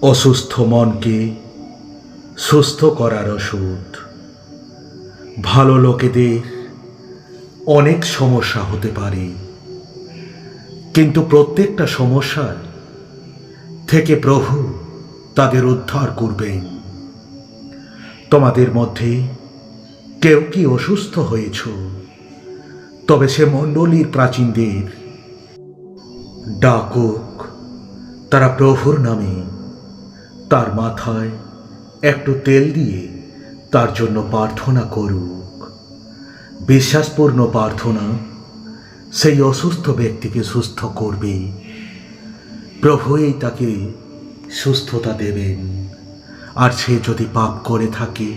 অসুস্থ মনকে সুস্থ করার ওষুধ। ভালো লোকেদের অনেক সমস্যা হতে পারে, কিন্তু প্রত্যেকটা সমস্যার থেকে প্রভু তাদের উদ্ধার করবেন। তোমাদের মধ্যে কেউ কি অসুস্থ হয়েছ, তবে সে মণ্ডলীর প্রাচীনদের ডাকুক, তারা প্রভুর নামে তার মাথায় একটু তেল দিয়ে তার জন্য প্রার্থনা করুক। বিশ্বাসপূর্ণ প্রার্থনা সেই অসুস্থ ব্যক্তিকে সুস্থ করবে। প্রভুই তাকে সুস্থতা দেবেন। আর সে যদি পাপ করে থাকে,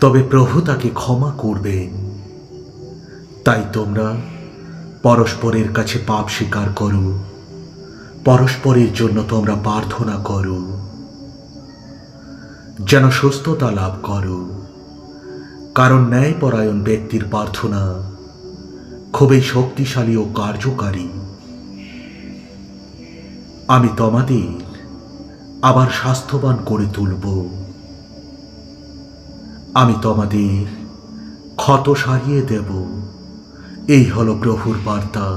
তবে প্রভু তাকে ক্ষমা করবেন। তাই তোমরা পরস্পরের কাছে পাপ স্বীকার করো, পরস্পরের জন্য তোমরা প্রার্থনা করো, যেন সুস্থতা লাভ করো। কারণ ন্যায়পরায়ণ ব্যক্তির প্রার্থনা খুবই শক্তিশালী ও কার্যকারী। আমি তোমাদের আবার স্বাস্থ্যবান করে তুলব। আমি তোমাদের ক্ষত সারিয়ে দেব। এই হলো প্রভুর বার্তা।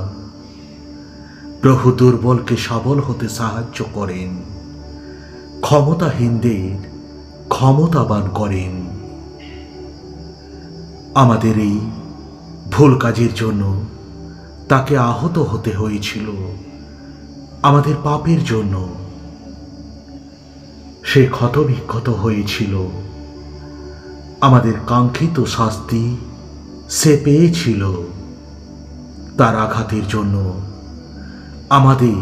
প্রভু দুর্বলকে সবল হতে সাহায্য করেন, ক্ষমতাহীনদের ক্ষমতাবান করেন। আমাদের এই ভুল কাজের জন্য তাকে আহত হতে হয়েছিল। আমাদের পাপের জন্য সে ক্ষতবিক্ষত হয়েছিল। আমাদের কাঙ্ক্ষিত শাস্তি সে পেয়েছিল। তার আঘাতের জন্য আমাদের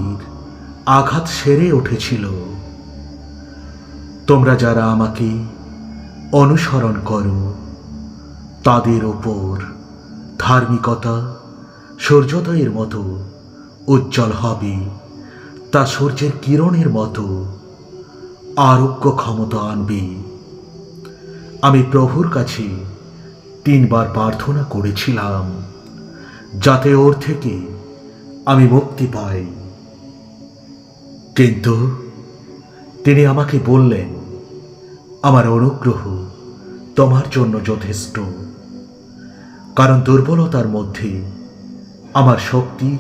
আঘাত সেরে উঠেছিল। তোমরা যারা আমাকে অনুসরণ করো, তাদের ওপর ধার্মিকতা সূর্যোদয়ের মতো উজ্জ্বল হবে। তা সূর্যের কিরণের মতো আরোগ্য ক্ষমতা আনবে। আমি প্রভুর কাছে 3 বার প্রার্থনা করেছিলাম, যাতে ওর থেকে আমি মুক্তি পাই। কিন্তু তিনি আমাকে বললেন, আমার অনুগ্রহ তোমার জন্য যথেষ্ট, কারণ দুর্বলতার মধ্যে আমার শক্তি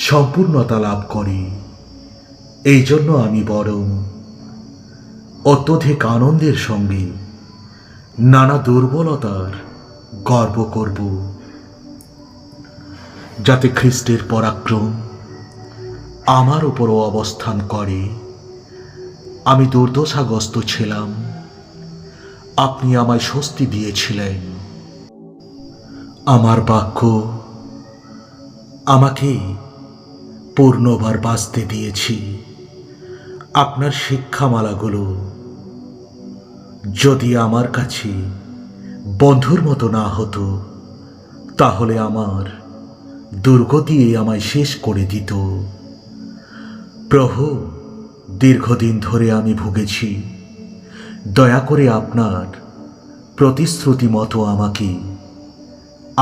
সম্পূর্ণতা লাভ করে। এই জন্য আমি বরং অত্যধিক আনন্দের সঙ্গে নানা দুর্বলতার গর্ব করব, যাতে খ্রিস্টের পরাক্রম আমার উপরও অবস্থান করে। আমি দুর্দশাগ্রস্ত ছিলাম, আপনি আমায় স্বস্তি দিয়েছিলেন। আমার বাক্য আমাকে পূর্ণবার বাঁচতে দিয়েছি। আপনার শিক্ষামালাগুলো যদি আমার কাছে বন্ধুর মতো না হতো, তাহলে আমার দুর্গতি আমায় শেষ করে দিত। প্রভু, দীর্ঘদিন ধরে আমি ভুগেছি। দয়া করে আপনার প্রতিশ্রুতি মতো আমাকে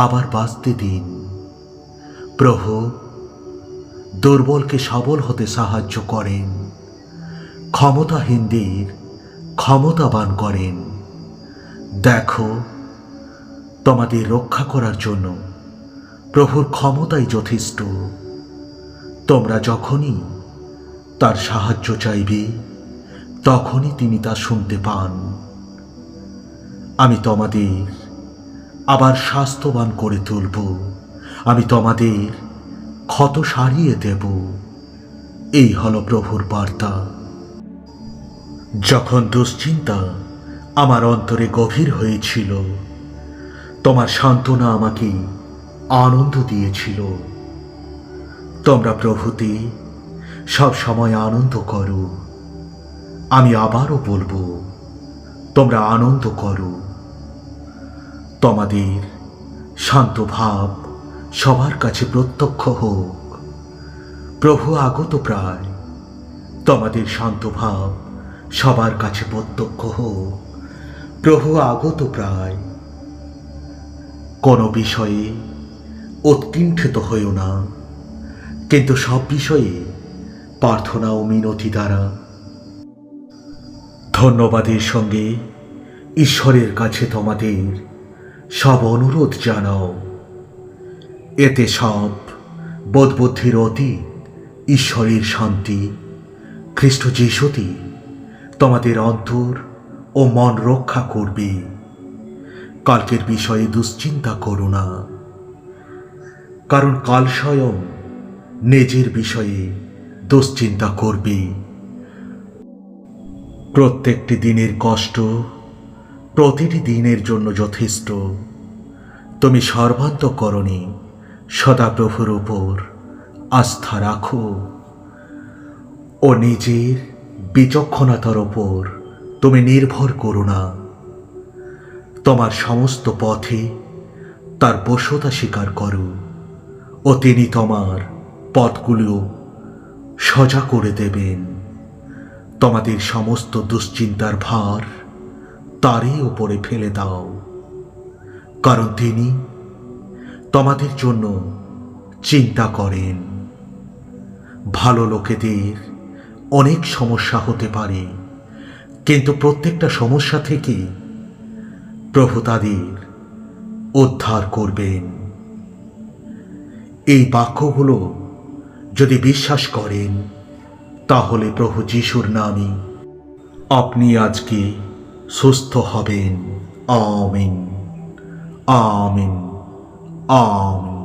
আবার বাঁচতে দিন। প্রভু, দুর্বলকে সবল হতে সাহায্য করেন, ক্ষমতাহীনদের ক্ষমতাবান করেন। দেখো, তোমাদের রক্ষা করার জন্য প্রভুর ক্ষমতাই যথেষ্ট। তোমরা যখনই তার সাহায্য চাইবে, তখনই তিনি তা শুনতে পান। আমি তোমাদের আবার স্বাস্থ্যবান করে তুলব। আমি তোমাদের ক্ষত সারিয়ে দেব। এই হলো প্রভুর বার্তা। যখন দুশ্চিন্তা আমার অন্তরে গভীর হয়েছিল, তোমার সান্ত্বনা আমাকে আনন্দ দিয়েছিল। তোমরা প্রভুতে সব সময় আনন্দ করো। আমি আবারও বলবো, তোমরা আনন্দ করো। তোমাদের শান্ত ভাব সবার কাছে প্রত্যক্ষ হোক। প্রভু আগত প্রায়। তোমাদের শান্ত ভাব সবার কাছে প্রত্যক্ষ হোক। প্রভু আগত প্রায়। কোনো বিষয়ে উৎকণ্ঠিত হইও না, কিন্তু সব বিষয়ে প্রার্থনা ও মিনতি দ্বারা ধন্যবাদের সঙ্গে ঈশ্বরের কাছে তোমাদের সব অনুরোধ জানাও। এতে সব বোধবুদ্ধির অতীত ঈশ্বরের শান্তি খ্রিস্ট যিশুতে তোমাদের অন্তর ও মন রক্ষা করবে। কালকের বিষয়ে দুশ্চিন্তা করো না, কারণ কাল স্বয়ং নিজের বিষয়ে দুশ্চিন্তা করবে। প্রত্যেকটি দিনের কষ্ট প্রতিটি দিনের জন্য যথেষ্ট। তুমি সর্বান্তঃকরণে সদাপ্রভুর উপর আস্থা রাখো ও নিজের বিচক্ষণতার ওপর তুমি নির্ভর করো না। তোমার সমস্ত পথে তার বশ্যতা স্বীকার করো ও তিনি তোমার পথগুলো সোজা করে দেবেন। তোমাদের সমস্ত দুশ্চিন্তার ভার তারই উপরে ফেলে দাও, কারণ তিনি তোমাদের জন্য চিন্তা করেন। ভালো লোকেদের অনেক সমস্যা হতে পারে, কিন্তু প্রত্যেকটা সমস্যা থেকে প্রভু তাদের উদ্ধার করবেন। এই বাক্যগুলো যদি বিশ্বাস করেন, তাহলে প্রভু যিশুর নামে আপনি আজকে সুস্থ হবেন। আমিন, আমিন, আমিন।